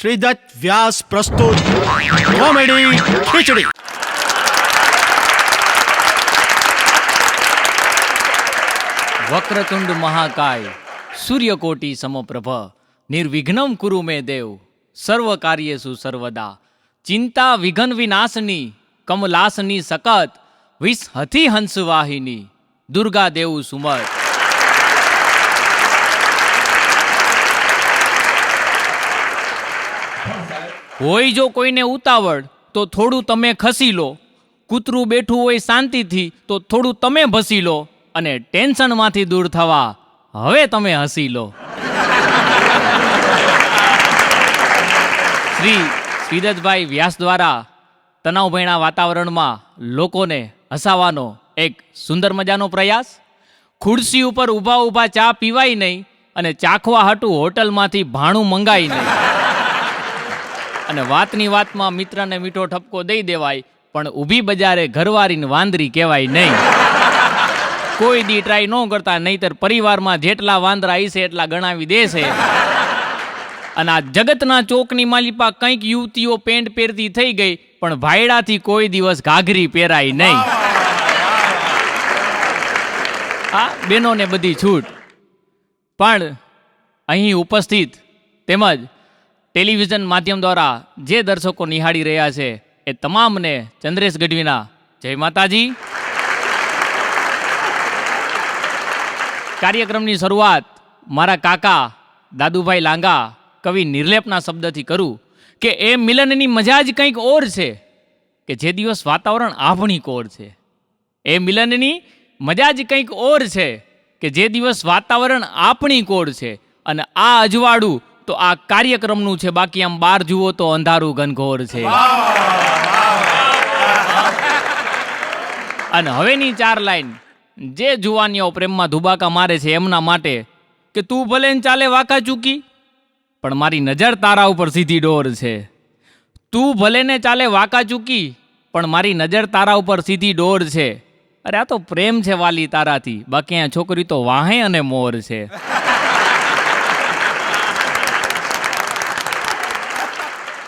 શ્રીદત્ત વ્યાસ પ્રસ્તુત કોમેડી ખીચડી. વક્રતુંડ મહાકાય સૂર્યકોટિ સમપ્રભ નિર્વિઘ્નમ કુરુ મે દેવ સર્વ કાર્યેષુ સર્વદા ચિંતા વિઘ્ન વિનાશની કમલાસની સકત વિષહતિ હંસવાહિની દુર્ગા દેવ સુમત. હોય જો કોઈને ઉતાવળ તો થોડું તમે ખસી લો, કૂતરું બેઠું હોય શાંતિથી તો થોડું તમે ભસી લો, અને ટેન્શનમાંથી દૂર થવા હવે તમે હસી લો. શ્રી શ્રીદત્તભાઈ વ્યાસ દ્વારા તણાવભર્યા વાતાવરણમાં લોકોને હસાવવાનો એક સુંદર મજાનો પ્રયાસ. ખુરશી ઉપર ઊભા ઊભા ચા પીવાય નહીં અને ચાખવા હાટું હોટલમાંથી ભાણું મંગાય નહીં, અને વાતની વાતમાં મિત્રને મીઠો ઠપકો દઈ દેવાય પણ ઊભી બજારે ઘરવાળીને વાંદરી કહેવાય નહીં. કોઈ દી ટ્રાય ન કરતા, નહીતર પરિવારમાં જેટલા વાંદરા હશે એટલા ગણાવી દેશે. અને આ જગતના ચોકની માલિપા કંઈક યુવતીઓ પેન્ટ પહેરતી થઈ ગઈ પણ ભાયડાથી કોઈ દિવસ ઘાઘરી પહેરાય નહીં. આ બહેનોને બધી છૂટ. પણ અહીં ઉપસ્થિત તેમજ ટેલિવિઝન માધ્યમ દ્વારા જે દર્શકો નિહાળી રહ્યા છે એ તમામને ચંદ્રેશ ગઢવીના જય માતાજી. કાર્યક્રમની શરૂઆત મારા કાકા દાદુભાઈ લાંગા કવિ નિર્લેપના શબ્દથી કરું કે એ મિલનની મજા જ કંઈક ઓર છે કે જે દિવસ વાતાવરણ આભણી કોર છે. એ મિલનની મજા જ કંઈક ઓર છે કે જે દિવસ વાતાવરણ આપણી કોર છે. અને આ અજવાળું તો આ કાર્યક્રમનું છે, બાકી આમ બહાર જુઓ તો અંધારું ઘનઘોર છે. અને હવેની 4 લાઈન જે જુવાનીઓ પ્રેમમાં ધુબાકા મારે છે એમના માટે કે તું ભલે ને ચાલે વાંકા ચૂકી પણ મારી નજર તારા ઉપર સીધી ડોર છે. તું ભલે ને ચાલે વાંકા ચૂકી પણ મારી નજર તારા ઉપર સીધી ડોર છે. અરે આ તો પ્રેમ છે વાલી તારાથી, બાકી આ છોકરી તો વાહે અને મોર છે.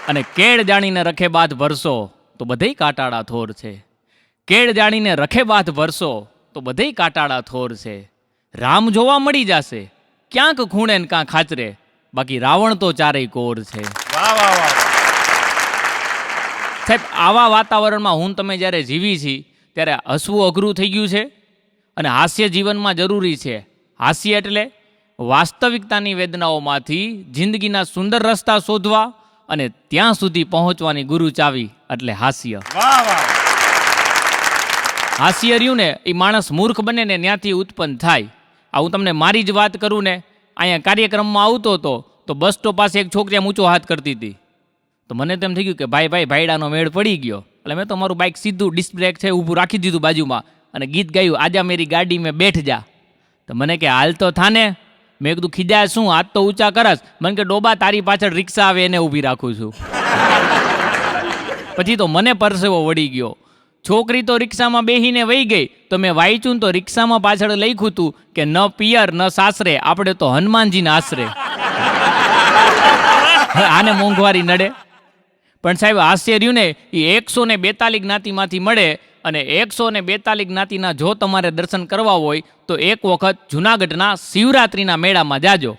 અને કેળ જાણીને રખે બાદ ભરસો તો બધેય કાંટાળા થોર છે. કેળ જાણીને રખે બાદ ભરસો તો બધેય કાંટાળા થોર છે. રામ જોવા મળી જશે ક્યાંક ખૂણે ને કાં ખાચરે, બાકી રાવણ તો ચારેય કોર છે. સાહેબ, આવા વાતાવરણમાં હું તમે જ્યારે જીવી છી ત્યારે હસવું અઘરું થઈ ગયું છે અને હાસ્ય જીવનમાં જરૂરી છે. હાસ્ય એટલે વાસ્તવિકતાની વેદનાઓમાંથી જિંદગીના સુંદર રસ્તા શોધવા અને ત્યાં સુધી પહોંચવાની ગુરુ ચાવી એટલે હાસ્ય. હાસ્ય રહ્યું ને એ માણસ મૂર્ખ બને ને ત્યાંથી ઉત્પન્ન થાય. આ હું તમને મારી જ વાત કરું ને, અહીંયા કાર્યક્રમમાં આવતો હતો તો બસ સ્ટોપ પાસે એક છોકરી ઊંચો હાથ કરતી હતી તો મને તેમ થઈ ગયું કે ભાઈ ભાઈડાનો મેળ પડી ગયો. એટલે મેં તો મારું બાઇક સીધું ડિસ્પ્લે છે ઊભું રાખી દીધું બાજુમાં અને ગીત ગાયું, આજા મેરી ગાડી મેં બેઠ જા. તો મને કે હાલ તો થાને. મેં કીધું ખીજાય શું, હાથ તો ઊંચા કરસ. મને કે ડોબા તારી પાછળ રિક્ષા આવે એને ઊભી રાખું છું. પછી તો મને પરસેવો વળી ગયો. છોકરી તો રિક્ષામાં બેહીને વહી ગઈ તો મેં વાંચ્યું તો રિક્ષામાં પાછળ લખ્યું હતું કે ન પિયર ન સાસરે, આપણે તો હનુમાનજીના આશરે. આને મોંઘવારી નડે. પણ સાહેબ, હાસ્ય રહ્યું ને એ 142 જ્ઞાતિમાંથી મળે અને 142 જ્ઞાતિના જો તમારે દર્શન કરવા હોય તો એક વખત જૂનાગઢના શિવરાત્રિના મેળામાં જાજો.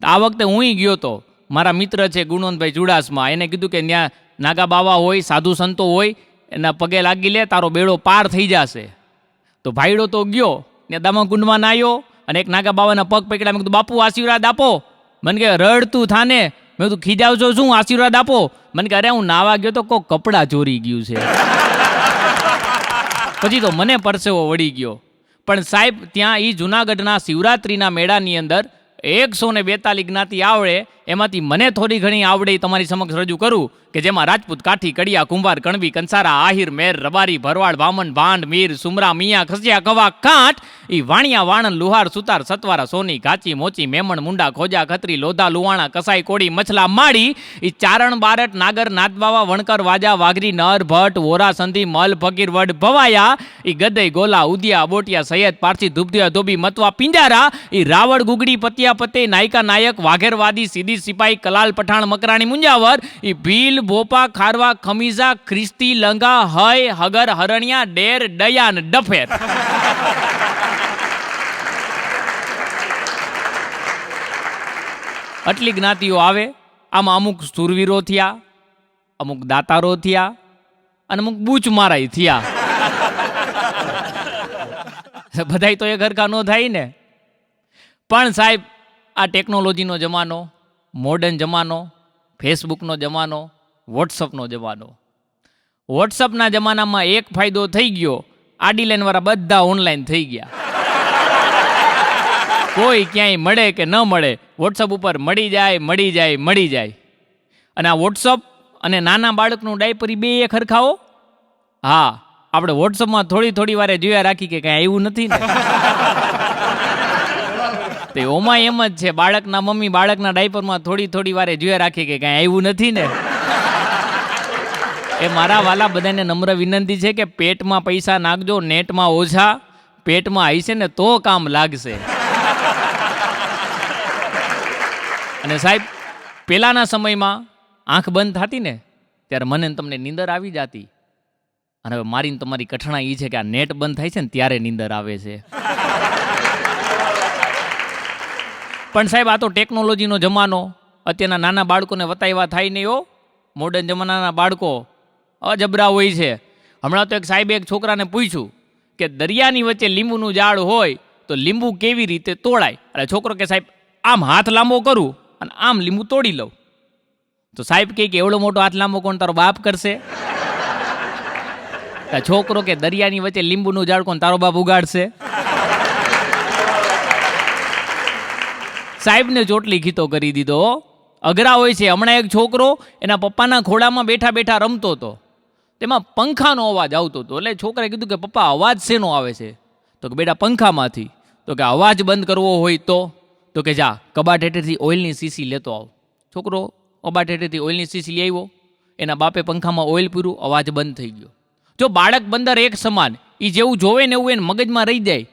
આ વખતે હું ગયો તો, મારા મિત્ર છે ગુણવંતભાઈ ચુડાસમા, એને કીધું કે ત્યાં નાગા બાવા હોય, સાધુ સંતો હોય, એના પગે લાગી લે, તારો બેડો પાર થઈ જશે. તો ભાઈડો તો ગયો, ત્યાં દામાકુંડમાં નાયો અને એક નાગા બાવાના પગ પકડ્યા. મેં કીધું બાપુ આશીર્વાદ આપો. મને કે રડતું થાને. મેં કીધું ખીજાવજો શું, આશીર્વાદ આપો. મને કે અરે હું નાવા ગયો તો કોક કપડાં ચોરી ગયું છે. પછી તો મને પરસેવો વળી ગયો. પણ સાહેબ, ત્યાં એ જૂનાગઢના શિવરાત્રિના મેળાની અંદર 142 જ્ઞાતિ આવડે, એમાંથી મને થોડી ઘણી આવડે તમારી સમક્ષ રજૂ કરું કે જેમાં રાજપૂત, કાઠી, કડિયા, કુંભાર, કણવી, કંસારા, આહિર, મેર, રબારી, ભરવાડ, વામન, ભાંડ, મીર, સુમરા, મિયા, ખસિયા, કવા, કાંઠ, એ વાણિયા, વાણંદ, લુહાર, સુતાર, સતવારા, સોની, ઘાચી, મોચી, મેમણ, મુંડા, ખોજા, ખત્રી, લોધા, લુવાણા, કસાઈ, કોડી, મછલા, માળી, એ ચારણ, બારટ, નાગર, નાદબાવા, વણકર, વાજા, વાઘરી, નર, ભટ્ટ, વોરા, સંધી, મલ, ફકીર, વડ, ભવાયા, એ ગદઈ, ગોલા, ઉદિયા, બોટિયા, સૈયદ, પારસી, ધુબધિયા, ધોબી, મતવા, પિંજારા, એ રાવળ, ગુગડી, પતિયા, પતે, નાયકા, નાયક, વાઘેરવાદી, સીધી સિપાહી કલાલ પઠાણ મકરાણી મુંજાવર ઈ ભીલ ભોપા ખારવા ખમીજા ખ્રિસ્તી લંગા હય હગર હરણિયા ડેર ડયાન ડફેર. આટલી જ્ઞાતિઓ આવે. આમાં અમુક સુરવીરો થયા, અમુક દાતારો થયા અને અમુક બૂચ મારાય થયા. બધાય તો એ ઘરકા ન થાય ને. પણ સાહેબ, આ ટેકનોલોજીનો જમાનો, મોડર્ન જમાનો, ફેસબુકનો જમાનો, વોટ્સઅપનો જમાનો. વોટ્સઅપના જમાનામાં એક ફાયદો થઈ ગયો, આડી લાઈનવાળા બધા ઓનલાઈન થઈ ગયા. કોઈ ક્યાંય મળે કે ન મળે, વોટ્સઅપ ઉપર મળી જાય. અને આ વોટ્સઅપ અને નાના બાળકનું ડાયપર બે એક હરખાઓ. હા, આપણે વોટ્સઅપમાં થોડી વારે જોયા રાખી કે કાંઈ આવ્યું નથી ને. તો ઓમાં એમ જ છે, બાળકના મમ્મી બાળકના ડાયપરમાં થોડી વારે જોયા રાખી કે કાંઈ આવ્યું નથી ને. એ મારા વાલા બધાને નમ્ર વિનંતી છે કે પેટમાં પૈસા નાખજો, નેટમાં ઓછા. પેટમાં હશે ને તો કામ લાગશે. અને સાહેબ, પહેલાના સમયમાં આંખ બંધ થતી ને ત્યારે મને તમને નીંદર આવી જતી. અને હવે મારી તમારી કઠણાઈ એ છે કે આ નેટ બંધ થાય છે ને ત્યારે નીંદર આવે છે. પણ સાહેબ, આ તો ટેકનોલોજીનો જમાનો. અત્યારના નાના બાળકોને વતાવ્યા થાય નહીં હો. મોડર્ન જમાનાના બાળકો અજબરા હોય છે. હમણાં તો એક સાહેબે એક છોકરાને પૂછ્યું કે દરિયાની વચ્ચે લીંબુનું ઝાડ હોય તો લીંબુ કેવી રીતે તોડાય? અને છોકરો કે સાહેબ, આમ હાથ લાંબો કરું અને આમ લીંબુ તોડી લઉં. તો સાહેબ કહે કે એવડો મોટો હાથ લાંબો કોણ તારો બાપ કરશે? છોકરો કે દરિયાની વચ્ચે લીંબુનું ઝાડ કોણ તારો બાપ ઉગાડશે? સાહેબને ચોટલી ખીતો કરી દીધો. અઘરા હોય છે. હમણાં એક છોકરો એના પપ્પાના ખોળામાં બેઠા રમતો હતો. તેમાં પંખાનો અવાજ આવતો હતો. એટલે છોકરાએ કીધું કે પપ્પા, અવાજ શેનો આવે છે? તો કે બેટા, પંખામાંથી. તો કે અવાજ બંધ કરવો હોય તો કે જા કબાટ હેઠળથી ઓઇલની શીશી લેતો આવ. છોકરો કબાટ હેઠળથી ઓઇલની શીશી લઈ આવ્યો. એના બાપે પંખામાં ઓઇલ પૂર્યું, અવાજ બંધ થઈ ગયો. જો બાળક બંદર એક સમાન, એ જેવું જોવે ને એવું એને મગજમાં રહી જાય.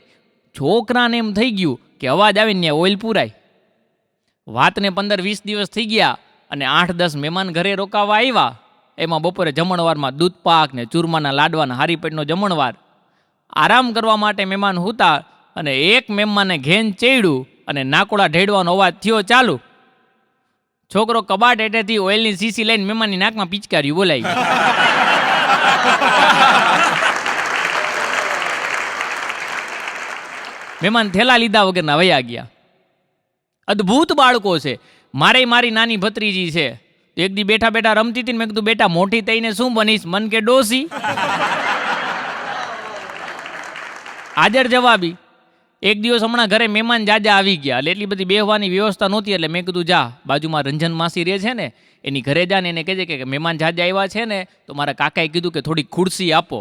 છોકરાને એમ થઈ ગયું કે અવાજ આવે ને ઓઇલ પૂરાય. વાતને 15-20 દિવસ થઈ ગયા અને 8-10 મહેમાન ઘરે રોકાવા આવ્યા. એમાં બપોરે જમણવારમાં દૂધ પાક ને ચૂરમાના લાડવાના હારી પેટનો જમણવાર. આરામ કરવા માટે મહેમાન હુતા અને એક મહેમાને ઘેન ચડ્યું અને નાકોડા ઢેડવાનો અવાજ થયો ચાલુ. છોકરો કબાટ હેઠેથી ઓઇલની શીશી લઈને મહેમાનની નાકમાં પિચકારી બોલાવી. મહેમાન થેલા લીધા વગરના વયા ગયા. અદ્ભુત બાળકો છે. મારી નાની ભત્રીજી છે. એક દી બેઠા રમતી હતી ને મેં કીધું, બેટા મોટી થઈને શું બનીશ? મન કે ડોસી. હાજર જવાબી. એક દિવસ હમણાં ઘરે મહેમાન જાજા આવી ગયા. એટલે એટલી બધી બેહવાની વ્યવસ્થા નહોતી. એટલે મેં કીધું, જા બાજુમાં રંજન માસી રહે છે ને, એની ઘરે જા ને એને કહેજે કે મહેમાન જાજા આવ્યા છે ને તો મારા કાકાએ કીધું કે થોડી ખુરશી આપો.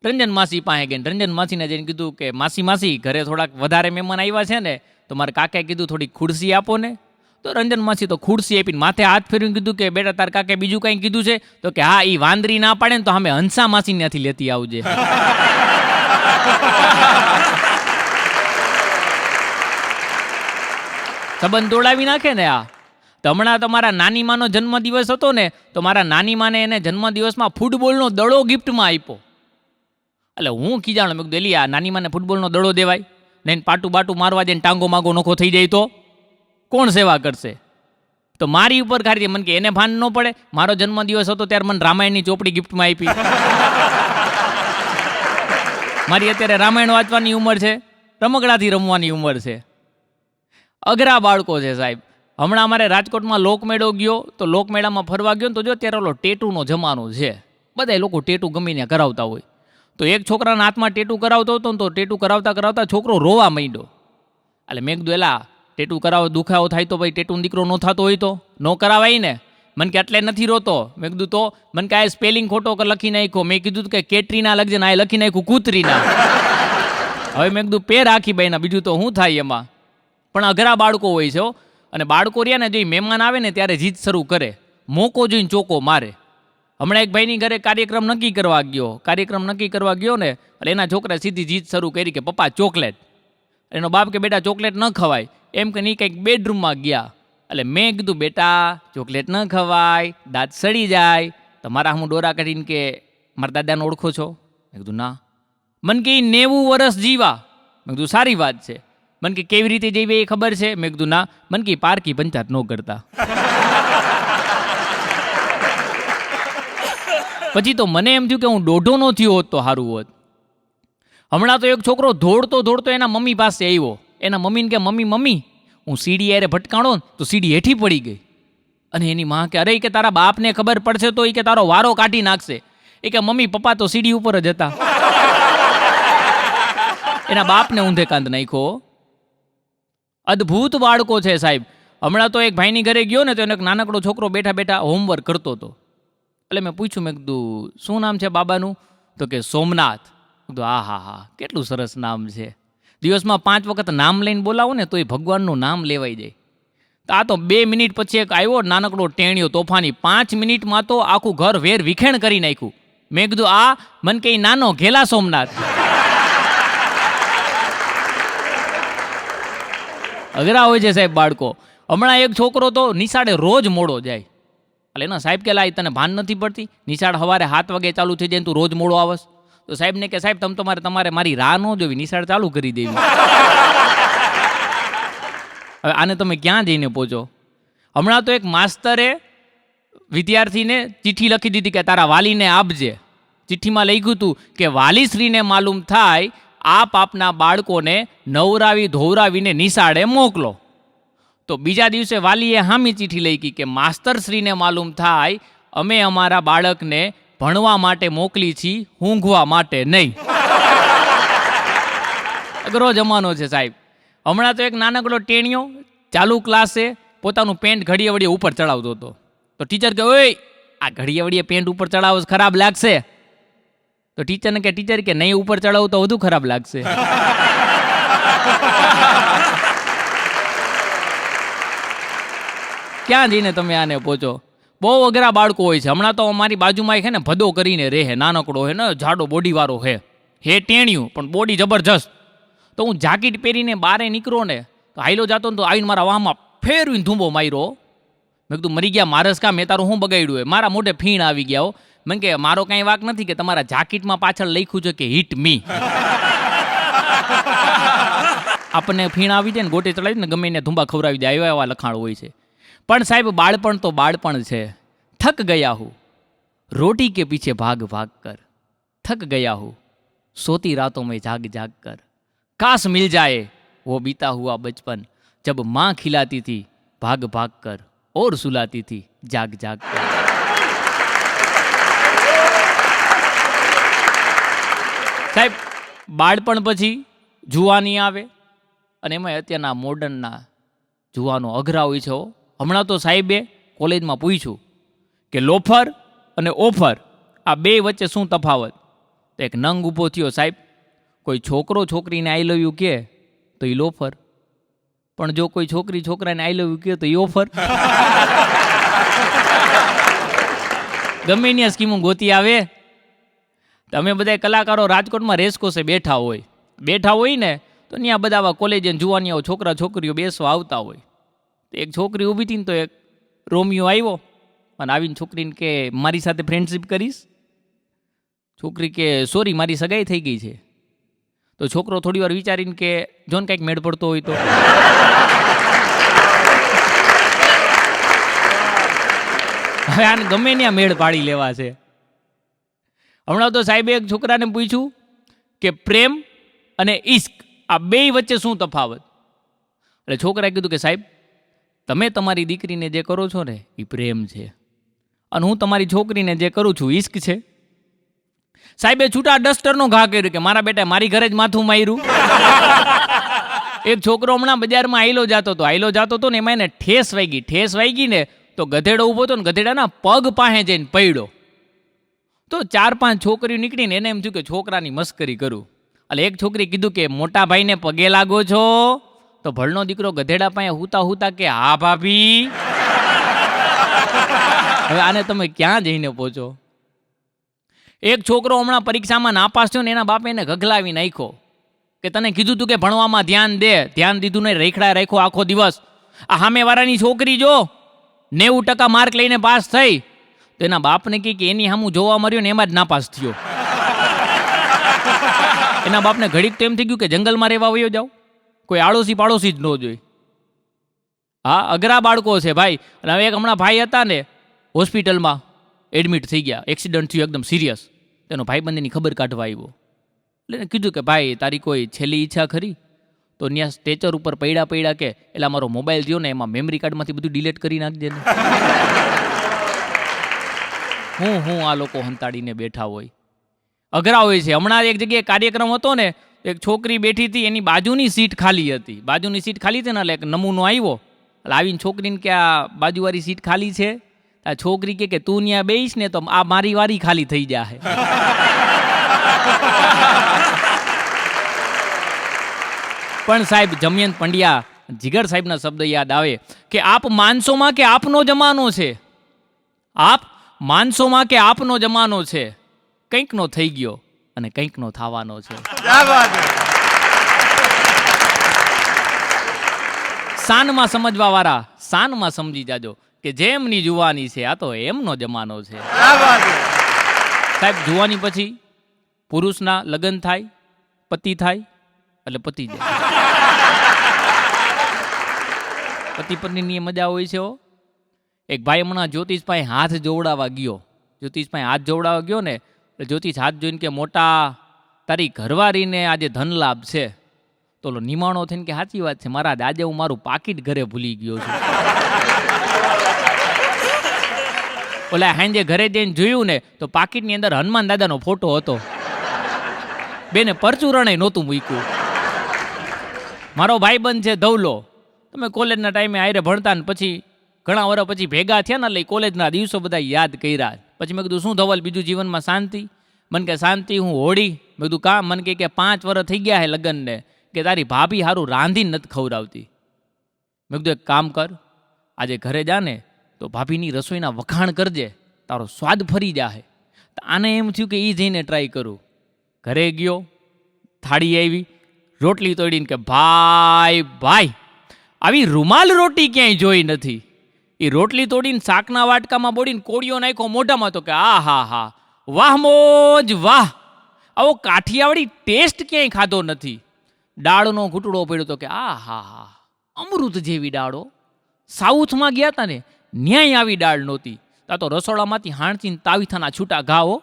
રંજન માસી પાસે ગઈ. રંજન માસીને જઈને કીધું કે માસી ઘરે થોડાક વધારે મહેમાન આવ્યા છે ને તો મારા કાકાએ કીધું થોડી ખુરશી આપો ને. તો રંજન માસી તો ખુરશી આપીને માથે હાથ ફેરવીને કીધું કે બેટા તાર કાકે બીજું કંઈ કીધું છે? તો કે હા, એ વાંદરી ના પાડે ને તો અમે હંસા માસી ત્યાંથી લેતી આવજે. સંબંધ તોડાવી નાખે ને આ. તો હમણાં તમારા નાની માનો જન્મદિવસ હતો ને તો મારા નાની માને એને જન્મદિવસમાં ફૂટબોલનો દડો ગિફ્ટમાં આપ્યો. એટલે હું કીજાણો, મેં કીધું એલી આ નાની માને ફૂટબોલનો દડો દેવાય ને પાટું બાટું મારવા જઈને ટાંગો માગો નોખો થઈ જાય તો કોણ સેવા કરશે? તો મારી ઉપર ખાલી મને કે એને ભાન ન પડે. મારો જન્મદિવસ હતો ત્યારે મને રામાયણની ચોપડી ગિફ્ટમાં આપી. મારી અત્યારે રામાયણ વાંચવાની ઉંમર છે, રમકડાથી રમવાની ઉંમર છે. અઘરા બાળકો છે સાહેબ. હમણાં અમારે રાજકોટમાં લોકમેળો ગયો તો લોકમેળામાં ફરવા ગયો તો જો ત્યારે ઓલો ટેટુનો જમાનો છે. બધા લોકો ટેટુ ગમીને કરાવતા હોય. તો એક છોકરાના હાથમાં ટેટુ કરાવતો હતો ને તો ટેટુ કરાવતા છોકરો રોવા માંડ્યો. એટલે મેં કીધું એલા ટેટુ કરાવો દુખાવો થાય તો ભાઈ ટેટુનો દીકરો ન થતો હોય તો ન કરાવાય ને. મને કે એટલે નથી રોતો. મેં કીધું તો મને કે આ સ્પેલિંગ ખોટો લખી નાખ્યો. મેં કીધું કે કેટરીના લખજે ને આ લખી નાખ્યું કૂતરીના. હવે મેં કીધું પેર રાખી ભાઈના, બીજું તો શું થાય એમાં. પણ અઘરા બાળકો હોય છે. અને બાળકો રહ્યા ને જો મહેમાન આવે ને ત્યારે જીત શરૂ કરે, મોકો જોઈને ચોકો મારે. હમણાં એક ભાઈની ઘરે કાર્યક્રમ નક્કી કરવા ગયો ને એટલે એના છોકરાએ સીધી જીત શરૂ કરી કે પપ્પા ચોકલેટ. એનો બાપ કે બેટા ચોકલેટ ન ખવાય. એમ કે નહીં કંઈક બેડરૂમમાં ગયા. એટલે મેં કીધું બેટા ચોકલેટ ન ખવાય, દાંત સડી જાય. તમારા હું ડોરા કાઢીને કે મારા દાદાને ઓળખો છો? મેં કીધું ના. મને કે 90 વર્ષ જીવા. મેં કીધું સારી વાત છે. મને કે કેવી રીતે જીવે એ ખબર છે? મેં કીધું ના. મને કે પારકી પંચાયત ન કરતા. પછી તો મને એમ થયું કે હું દોઢો નો થયો હોત તો સારું હોત. હમણાં તો એક છોકરો દોડતો દોડતો એના મમ્મી પાસે આવ્યો. એના મમ્મીને કે મમ્મી હું સીડી યારે ભટકાણો તો સીડી હેઠી પડી ગઈ. અને એની માં કે અરે કે તારા બાપને ખબર પડશે તો એ કે તારો વારો કાઢી નાખશે. એ કે મમ્મી પપ્પા તો સીડી ઉપર જ હતા. એના બાપને ઊંધે કાંદ નાખ્યો. અદ્ભુત બાળકો છે સાહેબ. હમણાં તો એક ભાઈની ઘરે ગયો ને તો એને એક નાનકડો છોકરો બેઠા બેઠા હોમવર્ક કરતો હતો. એટલે મેં પૂછ્યું, મેં કીધું શું નામ છે બાબાનું? તો કે સોમનાથ. કીધું હા કેટલું સરસ નામ છે. દિવસમાં 5 વખત નામ લઈને બોલાવો ને તો એ ભગવાનનું નામ લેવાઈ જાય. તો આ તો 2 મિનિટ પછી એક આવ્યો નાનકડો ટેણિયો તોફાની. 5 મિનિટમાં તો આખું ઘર વેર વિખેણ કરી નાખ્યું. મેં કીધું આ મન કે નાનો ઘેલા સોમનાથ. અઘરા હોય છે સાહેબ બાળકો. હમણાં એક છોકરો તો નિશાળે રોજ મોડો જાય. એટલે એના સાહેબ કે લાય તને ભાન નથી પડતી? નિશાળ સવારે 7 વાગે ચાલુ થઈ જાય તું રોજ મોડો આવસ? તો સાહેબને કે સાહેબ તમારે મારી રાહ ન જોવી, નિશાળ ચાલુ કરી દેવી. હવે આને તમે ક્યાં જઈને પહોંચો? હમણાં તો એક માસ્તરે વિદ્યાર્થીને ચિઠ્ઠી લખી દીધી કે તારા વાલીને આપજે. ચિઠ્ઠીમાં લખ્યું હતું કે વાલીશ્રીને માલુમ થાય આપ આપના બાળકોને નવરાવી ધોવરાવીને નિશાળે મોકલો. તો બીજા દિવસે વાલીએ હામી ચિઠ્ઠી લખી કે માસ્તરશ્રીને માલુમ થાય અમે અમારા બાળકને ભણવા માટે મોકલી છીએ, ઊંઘવા માટે નહીં. અઘરો જમાનો છે સાહેબ. હમણાં તો એક નાનકડો ટેણિયો ચાલુ ક્લાસે પોતાનું પેન્ટ ઘડીએ વળીએ ઉપર ચડાવતો હતો. તો ટીચર કે ઓય આ ઘડીએ વળીએ પેન્ટ ઉપર ચડાવો ખરાબ લાગશે. તો ટીચરને કે ટીચર કે નહીં ઉપર ચડાવું તો વધુ ખરાબ લાગશે. ક્યાં જઈને તમે આને પહોંચો? બહુ અઘરા બાળકો હોય છે. હમણાં તો અમારી બાજુમાં એક છે ને ભદો કરીને રહે, નાનકડો હે ને જાડો બોડીવાળો હે ટેણિયું પણ બોડી જબરજસ્ત. તો હું જાકીટ પહેરીને બારે નીકળો ને તો હાઈલો જાતો ને તો આવીને મારા વાહમાં ફેરવીને ધૂંબો માર્યો. મેં કીધું મરી ગયા મારસ કા, મેં તારું શું બગાડ્યું હોય? મારા મોઢે ફીણ આવી ગયા હો. મેં કે મારો કાંઈ વાક નથી કે તમારા જાકીટમાં પાછળ લખ્યું છે કે હિટ મી. આપણને ફીણ આવી જાય ને ગોટે ચડાવી ને ગમે એને ધુંબા ખવડાવી દે, એવા લખાણ હોય છે. પણ સાહેબ બાળપણ તો બાળપણ છે. થક ગયા હું રોટી કે પીછે ભાગ ભાગ કર, થક ગયા હું સોતી રાતों में जाग जाग कर, काश मिल जाए वो बीता हुआ बचपन जब माँ खिलाती थी भाग भाग कर और सुलाती थी जाग जाग कर. સાહેબ બાળપણ પછી જુવાની આવે અને એમાં અત્યારના મોડર્નના જુવાનો અઘરા હોય છે. હમણાં તો સાહેબે કોલેજમાં પૂછ્યું કે લોફર અને ઓફર આ બે વચ્ચે શું તફાવત? તો એક નંગ ઊભો થયો, સાહેબ કોઈ છોકરો છોકરીને આઈ લવ યુ કહે તો એ લોફર, પણ જો કોઈ છોકરી છોકરાને આઈ લવ યુ કહે તો એ ઓફર. ગમે ત્યાં સ્કીમો ગોતી આવે. તમે બધા કલાકારો રાજકોટમાં રેસકોસે બેઠા હોય ને તો ત્યાં બધા આવા કોલેજિયન જુવાનીઓ છોકરા છોકરીઓ બેસવા આવતા હોય. એક છોકરી ઊભી હતી ને તો એક રોમિયો આવ્યો અને આવીને છોકરીને કે મારી સાથે ફ્રેન્ડશીપ કરીશ? છોકરી કે સોરી મારી સગાઈ થઈ ગઈ છે. તો છોકરો થોડી વાર વિચારીને કે જોન કંઈક મેળ પડતો હોય તો. હવે આને ગમે ત્યાં મેળ પાડી લેવા છે. હમણાં તો સાહેબે એક છોકરાને પૂછ્યું કે પ્રેમ અને ઇશ્ક આ બે વચ્ચે શું તફાવત? એટલે છોકરાએ કીધું કે સાહેબ તમે તમારી દીકરીને જે કરો છો ને એ પ્રેમ છે અને હું તમારી છોકરીને જે કરું છું ઇશ્ક છે. સાહેબે છૂટા ડસ્ટરનો ઘા કર્યો કે મારા બેટા મારી ઘરે જ માથું માર્યું. એક છોકરો હમણાં બજારમાં આઈલો જાતો હતો ને એમાં એને ઠેસ વાગી ને તો ગધેડો ઊભો હતો ને ગધેડાના પગ પાસે જઈને પડ્યો. તો 4-5 છોકરીઓ નીકળીને એને એમ થયું કે છોકરાની મસ્કરી કરું. એટલે એક છોકરી કીધું કે મોટા ભાઈને પગે લાગો છો? તો ભળનો દીકરો ગધેડા પાસે હુતા કે હા ભાભી. હવે આને તમે ક્યાં જઈને પહોંચો? એક છોકરો હમણાં પરીક્ષામાં નાપાસ થયો ને એના બાપે એને ગગલાવી નાખ્યો કે તને કીધું તું કે ભણવામાં ધ્યાન દે, ધ્યાન દીધું ને રેખડા રાખ્યો આખો દિવસ. આ સામેવાળાની છોકરી જો 90% માર્ક લઈને પાસ થઈ તો એના બાપને કહે કે એની સામું જોવા મળ્યો ને એમાં જ નાપાસ થયો. એના બાપને ઘડીક તો એમ થઈ ગયું કે જંગલમાં રહેવા વયો જાવ, કોઈ આડોશી પાડોશી જ ન જોઈ. હા, અઘરા બાળકો છે ભાઈ. અને હવે એક હમણાં ભાઈ હતા ને, હોસ્પિટલમાં એડમિટ થઈ ગયા, એક્સિડન્ટ થયું એકદમ સિરિયસ. તેનો ભાઈબંધની ખબર કાઢવા આવ્યો. એટલે એને કીધું કે ભાઈ તારી કોઈ છેલ્લી ઈચ્છા ખરી? તો ત્યાં સ્ટેચર ઉપર પડ્યા કે એટલે મારો મોબાઈલ થયો ને એમાં મેમરી કાર્ડમાંથી બધું ડિલીટ કરી નાખજે ને. હું આ લોકો હંતાડીને બેઠા હોય, અઘરા હોય છે. હમણાં એક જગ્યાએ કાર્યક્રમ હતો ને, એક છોકરી બેઠી હતી, એની બાજુની સીટ ખાલી હતી. બાજુની સીટ ખાલી હતી ને એટલે એક નમૂનો આવ્યો. એટલે આવીને છોકરીને કે આ બાજુવાળી સીટ ખાલી છે. આ છોકરી કે તું ત્યાં બેસીશ ને તો આ મારી વારી ખાલી થઈ જાય. પણ સાહેબ જમયંત પંડ્યા જીગર સાહેબના શબ્દ યાદ આવે કે આપ માનસોમાં કે આપનો જમાનો છે, આપ માનસોમાં કે આપનો જમાનો છે, કંઈકનો થઈ ગયો અને કંઈકનો થવાનો છે. સાનમાં સમજવા વાળા સાનમાં સમજી જાજો કે જેમની જુવાની છે આ તો એમનો જમાનો છે. સાહેબ જુવાની પછી પુરુષના લગ્ન થાય, પતિ થાય એટલે પતિ જાય. પતિ પત્નીની મજા હોય છે. એક ભાઈ હમણાં જ્યોતિષભાઈ હાથ જોવડાવવા ગયો. જ્યોતિષભાઈ હાથ જોવડાવવા ગયો ને એટલે જ્યોતિષ હાથ જોઈને કે મોટા તારી ઘરવાળીને આજે ધન લાભ છે. તો નિમાણો થઈને કે સાચી વાત છે મહારાજ, આજે હું મારું પાકીટ ઘરે ભૂલી ગયો છું. ઓલા હાંજે ઘરે જઈને જોયું ને તો પાકીટની અંદર હનુમાન દાદાનો ફોટો હતો. બેને પરચુરણે નહોતું મૂક્યું. મારો ભાઈબંધ છે ધવલો, તમે કોલેજના ટાઈમે આયરે ભણતા ને પછી ઘણા વર્ષ પછી ભેગા થયા ને એટલે કોલેજના દિવસો બધા યાદ કર્યા. પછી મેં કીધું શું ધવલ બીજું જીવનમાં શાંતિ? મને કે શાંતિ હું હોળી. મેં કીધું કામ? મને કે 5 વર્ષ થઈ ગયા હે લગ્નને, કે તારી ભાભી સારું રાંધીને નથી ખવડાવતી. મેં કીધું એક કામ કર, આજે ઘરે જા ને તો ભાભીની રસોઈના વખાણ કરજે, તારો સ્વાદ ફરી જાહે. તો આને એમ થયું કે એ જઈને ટ્રાય કરું. ઘરે ગયો, થાળી આવી, રોટલી તોડીને કે ભાઈ આવી રૂમાલ રોટી ક્યાંય જોઈ નથી. એ રોટલી તોડીને શાકના વાટકામાં બોડીને કોળિયો નાખ્યો મોઢામાં તો કે હા વાહ મોજ વાહ, આવો કાઠિયાવાડી ટેસ્ટ ક્યાંય ખાધો નથી. દાળનો ઘૂંટડો પડ્યો તો કે હા અમૃત જેવી દાળો. સાઉથમાં ગયા હતા ને ન્યાય આવી દાળ નહોતી. તા તો રસોડામાંથી હાણચીને તાવીથાના છૂટા ઘાવો.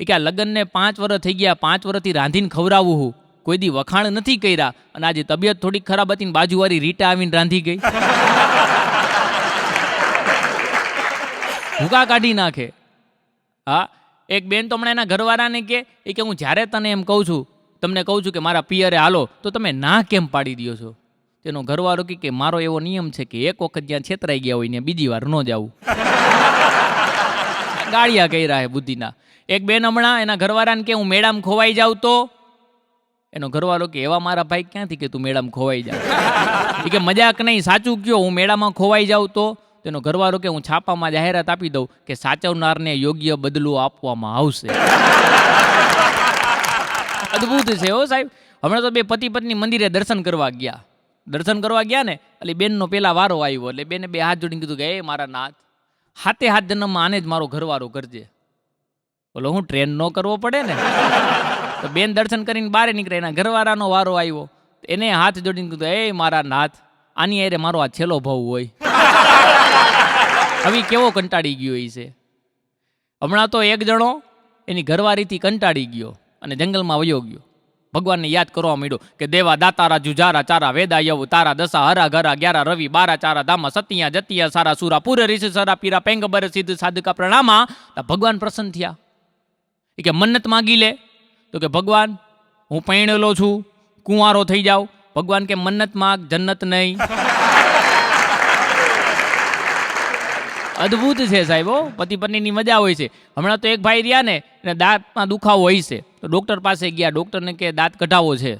એ કે આ લગ્નને 5 વર્ષ થઈ ગયા, 5 વર્ષથી રાંધીને ખવડાવું હું, કોઈ દી વખાણ નથી કર્યા. અને આજે તબિયત થોડીક ખરાબ હતી ને બાજુવાળી રીટા આવીને રાંધી ગઈ. ભૂકા કાઢી નાખે. હા, એક બેન તો હમણાં એના ઘરવાળાને કે હું જ્યારે તને એમ કહું છું, તમને કહું છું કે મારા પિયરે હાલો તો તમે ના કેમ પાડી દો છો? તેનો ઘરવાળો કે મારો એવો નિયમ છે કે એક વખત જ્યાં છેતરાઈ ગયા હોય ને બીજી વાર ન જવું. ગાળિયા કર્યા હે બુદ્ધિના. એક બેન હમણાં એના ઘરવાળાને કે હું મેળામાં ખોવાઈ જાઉં તો? એનો ઘરવાળો કે એવા મારા ભાઈ ક્યાંથી કે તું મેળામાં ખોવાઈ જા. એ કે મજાક નહીં, સાચું કયો, હું મેળામાં ખોવાઈ જાઉં તો? તેનો ઘરવાળો કે હું છાપામાં જાહેરાત આપી દઉં કે સાચવનારને યોગ્ય બદલો આપવામાં આવશે. અદભુત છે હો સાહેબ. હમણાં તો બે પતિ પત્ની મંદિરે દર્શન કરવા ગયા ને એટલે બેનનો પેલા વારો આવ્યો એટલે બેને 2 હાથ જોડીને કીધું કે એ મારા નાથ, હાથે હાથ જન્મમાં આને જ મારો ઘરવાળો કરજે. બોલો હું ટ્રેન ન કરવો પડે ને. તો બેન દર્શન કરીને બહાર નીકળે, એના ઘરવાળાનો વારો આવ્યો, એને હાથ જોડીને કીધું એ મારા નાથ, આની અરે મારો આ છેલ્લો ભાવ હોય. હવે કેવો કંટાળી ગયો એ છે. હમણાં તો એક જણો એની ઘરવાળીથી કંટાળી ગયો અને જંગલમાં વયો ગયો. ભગવાનને યાદ કરવા માંડ્યો કે દેવા દાતારા જુજારા ચારા વેદા યવ તારા દશા હરા ઘરા 11 રવિ 12 ચારા ધામા સતિયા જતિયા સારા સુરા પૂર ઋષિ સરા પીરા પેંગબર સિદ્ધ સાધકા પ્રણામા. ભગવાન પ્રસન્ન થયા. એ કે મન્નત માગી લે. તો કે ભગવાન હું પૈણેલો છું, કુંવારો થઈ જાઉં. ભગવાન કે મન્નત માગ, જન્નત નહીં. અદ્ભુત છે સાહેબ. પતિ પત્નીની મજા હોય છે. હમણાં તો એક ભાઈ રહ્યા ને એને દાંતમાં દુખાવો હોય છે તો ડૉક્ટર પાસે ગયા. ડૉક્ટરને કે દાંત કઢાવો છે.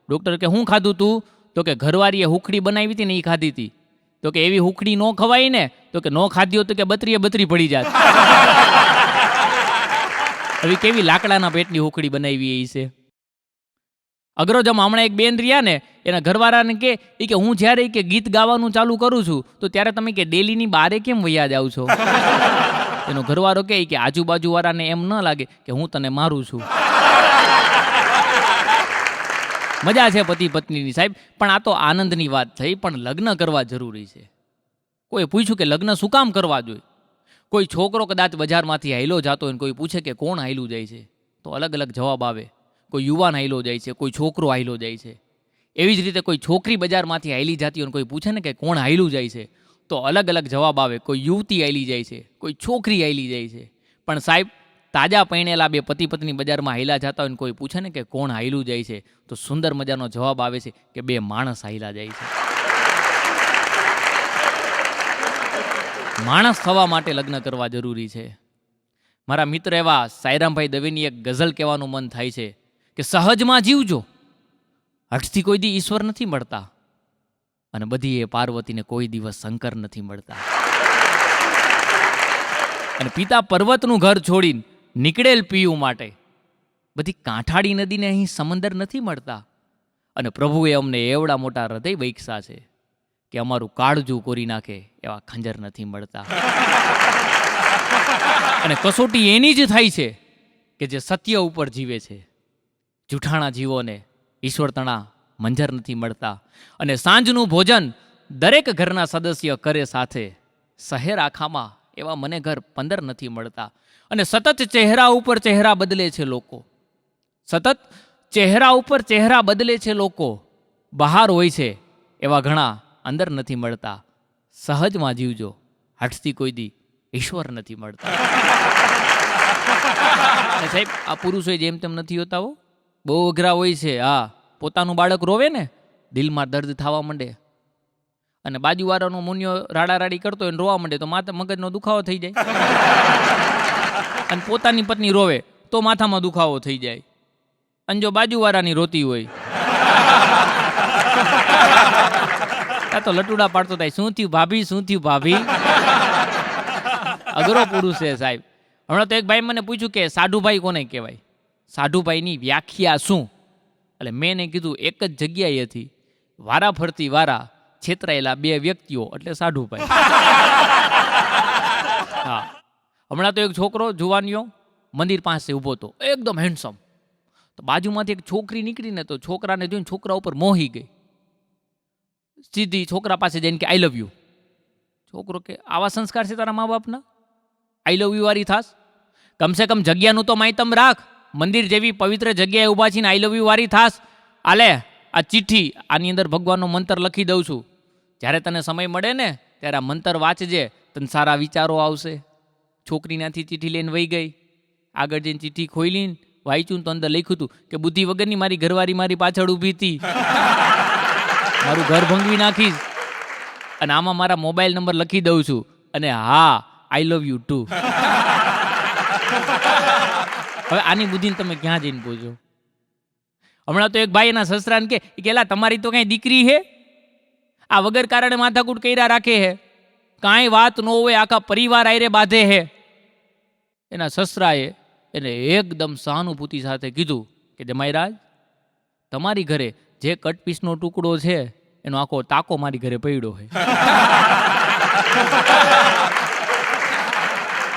ડૉક્ટર કે શું ખાધું તું? તો કે ઘરવાળીએ હુખડી બનાવી હતી ને એ ખાધી હતી. તો કે એવી હુખડી ન ખવાય ને. તો કે ન ખાધી હોત તો કે 32 પડી જાત. હવે કેવી લાકડાના પેટની હુખડી બનાવી એ છે. અગ્રજમ હમણાં એક બેન રહ્યા ને એના ઘરવાળાને કે હું જ્યારે કે ગીત ગાવાનું ચાલુ કરું છું તો ત્યારે તમે કે ડેલીની બારે કેમ વૈયા જાવ છો? એનો ઘરવાળો કે આજુબાજુવાળાને એમ ન લાગે કે હું તને મારું છું. મજા છે પતિ પત્નીની સાહેબ, પણ આ તો આનંદની વાત થઈ. પણ લગ્ન કરવા જરૂરી છે. કોઈ પૂછ્યું કે લગ્ન શું કામ કરવા જોઈએ? કોઈ છોકરો કદાચ બજારમાંથી હાઈલો જતો હોય ને કોઈ પૂછે કે કોણ હાઈલું જાય છે, તો અલગ અલગ જવાબ આવે. કોઈ યુવાન હાઈલો જાય છે, કોઈ છોકરો હાઈલો જાય છે. એવી જ રીતે કોઈ છોકરી બજારમાંથી હાઈલી જતી હોય ને કોઈ પૂછે ને કે કોણ હાઈલું જાય છે, તો અલગ અલગ જવાબ આવે. કોઈ યુવતી હાઈલી જાય છે, કોઈ છોકરી હાઈલી જાય છે. પણ સાહેબ, તાજા પૈણેલા બે પતિ પત્ની બજારમાં હાઈલા જતા હોય ને કોઈ પૂછે ને કે કોણ હાઈલું જાય છે, તો સુંદર મજાનો જવાબ આવે છે કે બે માણસ હાઈલા જાય છે. માણસ થવા માટે લગ્ન કરવા જરૂરી છે. મારા મિત્ર એવા સાયરામભાઈ દવેની એક ગઝલ કહેવાનું મન થાય છે કે સહજમાં જીવજો, હઠથી કોઈ દી ઈશ્વર નથી મળતા, અને બધી એ પાર્વતીને કોઈ દિવસ શંકર નથી મળતા. અને પિતા પર્વતનું ઘર છોડીને નીકળેલ પીવું માટે બધી કાંઠાળી નદીને અહીં સમંદર નથી મળતા. અને પ્રભુએ અમને એવડા મોટા હૃદય બૈક્ષા છે કે અમારું કાળજું કોરી નાખે એવા ખંજર નથી મળતા. અને કસોટી એની જ થાય છે કે જે સત્ય ઉપર જીવે છે. જૂઠાણા જીવોને ઈશ્વર તણા મંજર નથી મળતા. અને સાંજનું ભોજન દરેક ઘરના સદસ્ય કરે સાથે, શહેર આખામાં એવા મને ઘર 15 નથી મળતા. અને સતત ચહેરા ઉપર ચહેરા બદલે છે લોકો, સતત ચહેરા ઉપર ચહેરા બદલે છે લોકો. બહાર હોય છે એવા ઘણા અંદર નથી મળતા. સહજમાં જીવજો, હઠથી કોઈ દી ઈશ્વર નથી મળતા. અને સાહેબ, આ પુરુષો જેમ તેમ નથી હોતા હો, બહુ અઘરા હોય છે. હા, પોતાનું બાળક રોવે ને દિલમાં દર્દ થવા માંડે, અને બાજુવાળાનો મુનિયો રાડારાડી કરતો હોય ને રોવા માંડે તો માથા મગજનો દુખાવો થઈ જાય. અને પોતાની પત્ની રોવે તો માથામાં દુખાવો થઈ જાય. અને જો બાજુવાળાની રોતી હોય તો લટુડા પાડતો થાય, શું થયું ભાભી, શું થયું ભાભી? અઘરો પુરુષ છે સાહેબ. હમણાં તો એક ભાઈ મને પૂછ્યું કે સાઢુભાઈ કોને કહેવાય, સાઢુભાઈની વ્યાખ્યા શું? એટલે મેં એને કીધું એક જ જગ્યાએથી વારા ફરતી વારા છેતરાયેલા બે વ્યક્તિઓ એટલે સાઢુભાઈ. હા, હમણાં તો એક છોકરો જુવાનીઓ મંદિર પાસે ઊભો હતો, એકદમ હેન્ડસમ. તો બાજુમાંથી એક છોકરી નીકળીને તો છોકરાને જોઈને છોકરા ઉપર મોહી ગઈ. સીધી છોકરા પાસે જઈને કે આઈ લવ યુ. છોકરો કે આવા સંસ્કાર છે તારા મા બાપના? આઈ લવ યુ વાળી થાસ? કમસે કમ જગ્યાનું તો માહિતમ રાખ. મંદિર જેવી પવિત્ર જગ્યાએ ઊભા છીએ ને આઈ લવ યુ વાળી થાસ? આલે આ ચિઠ્ઠી, આની અંદર ભગવાનનો મંત્ર લખી દઉં છું. જ્યારે તને સમય મળે ને ત્યારે આ મંત્ર વાંચજે, તને સારા વિચારો આવશે. છોકરી ત્યાંથી ચિઠ્ઠી લઈને વહી ગઈ. આગળ જઈને ચિઠ્ઠી ખોલીને વાંચ્યું તો અંદર લખ્યું હતું કે બુદ્ધિ વગરની મારી ઘરવાળી મારી પાછળ ઊભી હતી, મારું ઘર ભંગવી નાખીશ, અને આમાં મારા મોબાઈલ નંબર લખી દઉં છું, અને હા આઈ લવ યુ ટુ. હવે આની બુદ્ધિને તમે ક્યાં જઈને પૂછો? હમણાં તો એક ભાઈ એના સસરાને કે એલા તમારી તો કઈ દીકરી હે? આ વગર કારણે માથાકૂટ કર્યા રાખે હે, કાંઈ વાત ન હોય આખા પરિવાર આયરે બાંધે હે. એના સસરાએ એને એકદમ સહાનુભૂતિ સાથે કીધું કે જમાઈરાજ, તમારી ઘરે જે કટપીસનો ટુકડો છે એનો આખો ટાંકો મારી ઘરે પડ્યો છે.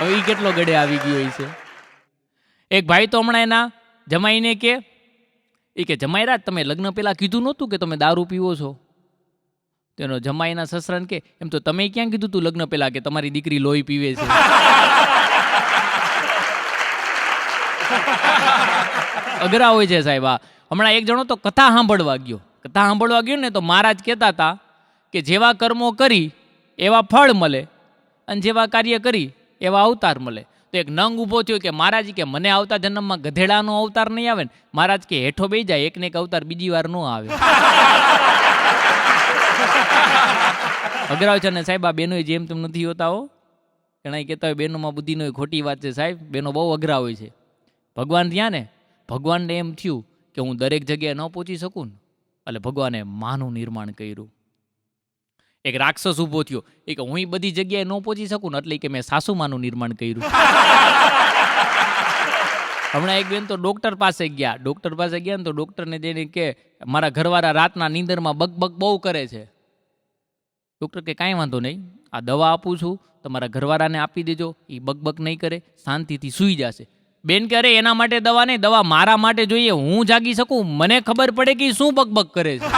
હવે એ કેટલો ગળે આવી ગયો છે. એક ભાઈ તો હમણાં એના જમાઈને કે જમાઈરાજ તમે લગ્ન પહેલા કીધું નહોતું કે તમે દારૂ પીવો છો? તેનો જમાઈના સસરાને કે એમ તો તમે ક્યાં કીધું તું લગ્ન પહેલા કે તમારી દીકરી લોહી પીવે છે? અઘરા હોય છે સાહેબ. હમણાં એક જણો તો કથા સાંભળવા ગયો ને તો મહારાજ કહેતા હતા કે જેવા કર્મો કરી એવા ફળ મળે, અને જેવા કાર્ય કરી એવા અવતાર મળે. તો એક નંગ ઊભો થયો કે મહારાજ કે મને આવતા જન્મમાં ગધેડાનો અવતાર નહીં આવે ને? મહારાજ કે હેઠો બેસી જાય, એકને એક અવતાર બીજી વાર ન આવે. અઘરા છે ને સાહેબ. આ બેનો જેમ તેમ નથી હોતા હો. ઘણા કહેતા હોય બહેનોમાં બુદ્ધિનો ખોટી વાત છે સાહેબ. બહેનો બહુ અઘરા હોય છે. ભગવાન ત્યાં ને ભગવાનને એમ થયું કે હું દરેક જગ્યાએ ન પહોંચી શકું ને, એટલે ભગવાને માનું નિર્માણ કર્યું. એક રાક્ષસ ઊભો થયો એ કે હું બધી જગ્યાએ ન પહોંચી શકું ને, એટલે કે મેં સાસુમાનું નિર્માણ કર્યું. હમણાં એક બેન તો ડોક્ટર પાસે ગયા ને તો ડોક્ટરને જઈને કે મારા ઘરવાળા રાતના નીંદરમાં બક બહુ કરે છે. ડોક્ટર કે કાંઈ વાંધો નહીં, આ દવા આપું છું, તમારા ઘરવાળાને આપી દેજો, એ બક નહીં કરે, શાંતિથી સૂઈ જશે. બેન કે અરે એના માટે દવા નહીં, દવા મારા માટે જોઈએ, હું જાગી શકું, મને ખબર પડે કે શું બક કરે છે.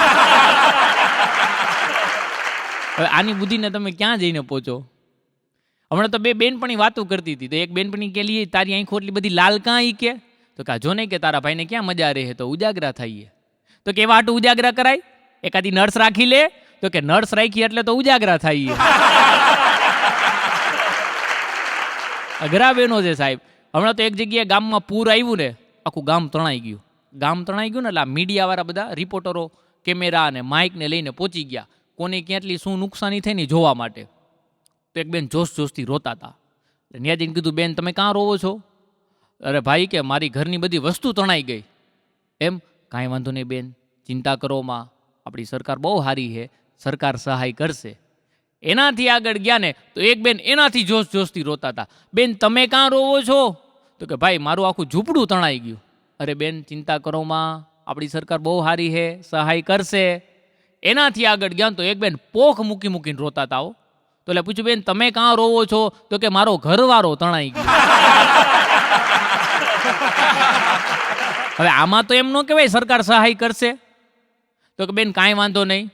હવે આની બુદ્ધિને તમે ક્યાં જઈને પહોંચો? હમણાં તો બે બેનપણી વાતો કરતી હતી, તો એક બેનપણી કે લીએ તારી આંખો એટલી બધી લાલ કાં? ઈ કે તો કે જો નહીં કે તારા ભાઈને ક્યાં મજા રહે, તો ઉજાગરા થઈએ. તો કેવા હાટું ઉજાગરા કરાય? એકાદી નર્સ રાખી લે. તો કે નર્સ રાખી એટલે તો ઉજાગરા થઈએ. અઘરા બેનો છે સાહેબ. હમણાં તો એક જગ્યાએ ગામમાં પૂર આવ્યું ને, આખું ગામ તણાઈ ગયું. ને એટલે મીડિયાવાળા બધા રિપોર્ટરો કેમેરા અને માઇકને લઈને પહોંચી ગયા, કોને ક્યાંટલી શું નુકસાની થઈ ને જોવા માટે. તો એક બેન જોશથી રોતા હતા. ત્યાં જઈને કીધું, બેન તમે કાં રોવો છો? અરે ભાઈ કે મારી ઘરની બધી વસ્તુ તણાઈ ગઈ. એમ? કાંઈ વાંધો નહીં બેન, ચિંતા કરોમાં, આપણી સરકાર બહુ સારી છે, સરકાર સહાય કરશે. એનાથી આગળ ગયા ને તો એક બેન એનાથી જોશથી રોતા હતા. બેન તમે કાં રોવો છો? તો કે ભાઈ મારું આખું ઝૂંપડું તણાઈ ગયું. અરે બેન ચિંતા કરોમાં, આપણી સરકાર બહુ સારી છે, સહાય કરશે. એનાથી આગળ ગયા તો એક બેન પોખ મૂકીને રોતા હતા. તો એટલે પૂછ્યું, બેન તમે કાં રોવો છો? તો કે મારો ઘરવાળો તણાઈ ગયો. હવે આમાં તો એમ ન કહેવાય સરકાર સહાય કરશે. તો કે બેન કાંઈ વાંધો નહીં,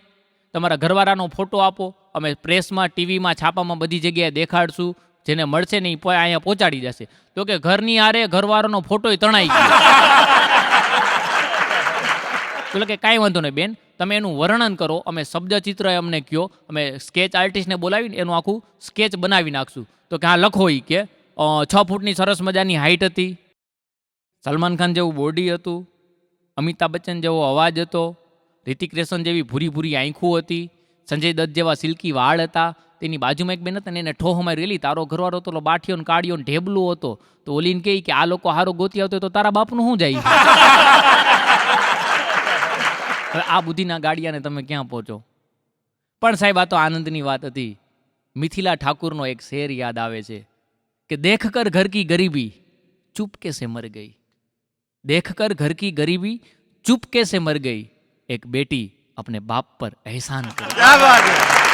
તમારા ઘરવાળાનો ફોટો આપો, અમે પ્રેસમાં, ટીવીમાં, છાપામાં બધી જગ્યાએ દેખાડશું, જેને મળશે ને એ અહીંયા પહોંચાડી જશે. તો કે ઘરની આરે ઘરવાળાનો ફોટોય તણાઈ ગયો. તો કે કાંઈ વાંધો નહીં બેન, તમે એનું વર્ણન કરો, અમે શબ્દચિત્ર અમને કહો, અમે સ્કેચ આર્ટિસ્ટને બોલાવીને એનું આખું સ્કેચ બનાવી નાખશું. તો કે હા લખો. એ કે 6 ફૂટની સરસ મજાની હાઇટ હતી, સલમાન ખાન જેવું બોડી હતું, અમિતાભ બચ્ચન જેવો અવાજ હતો, રિતિક રોશન જેવી ભૂરી આંખો હતી, સંજય દત્ત જેવા સિલ્કી વાળ હતા. તેની બાજુમાં એક બેન હતા ને એને ઠોહ મારી રેલી, તારો ઘરવાળો તો બાઠિયો ને કાળિયો ને ઢેબલો હતો. તો ઓલીને કહે કે આ લોકો હારો ગોતી આવતો તો તારા બાપનું શું જાય? હવે આ બુદ્ધિના ગાડિયાને તમે ક્યાં પહોંચો? પણ સાહેબ આ તો આનંદની વાત હતી. મિથિલા ઠાકુરનો એક શેર યાદ આવે છે કે દેખ કર ઘર કી ગરીબી ચુપકે સે મર ગઈ, દેખ કર ઘર કી ગરીબી ચुपके से मर गई, एक बेटी अपने बाप पर एहसान कर।